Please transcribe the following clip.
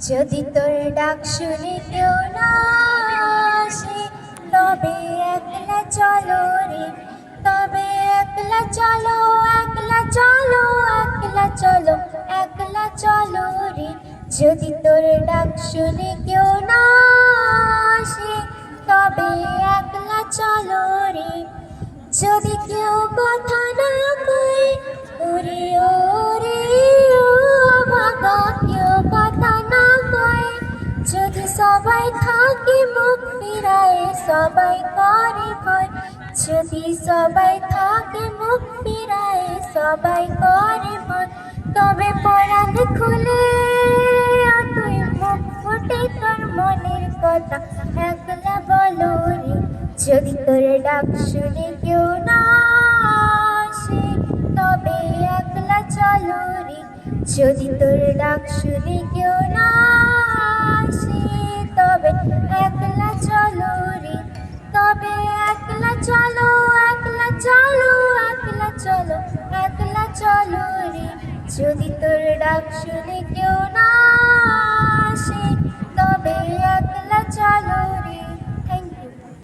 যদি তোর ডাক শুনে কেউ না আসে, তবে একলা চলো রে, তবে একলা চলো, একলা চলো, একলা চলো, একলা চলো রে। যদি তোর ডাক শুনে কেউ না আসে, তবে একলা চলো রে। যদি কেউ কথা না কয়, ওরে ওরে ও ভাগা, কেউ কথা না কয়, যদি সবাই থাকে মুখ ফিরায়, সবাই করে ভয়। যদি সবাই থাকে মুখ ফিরায়, সবাই করে ভয়, তবে পরাণ খুলে তুই মুখ ফুটে তোর মনের কথা একলা বলো রে। যদি তোর ডাক শুনে কেউ না আসে, তবে একলা চলো রে। যদি তোর ডাক শুনে কেউ না আসে, তবে একলা চলো রে, তবে একলা চলো, একলা চলো, একলা চলো, একলা চলো রে। যদি তোর ডাক শুনে কেউ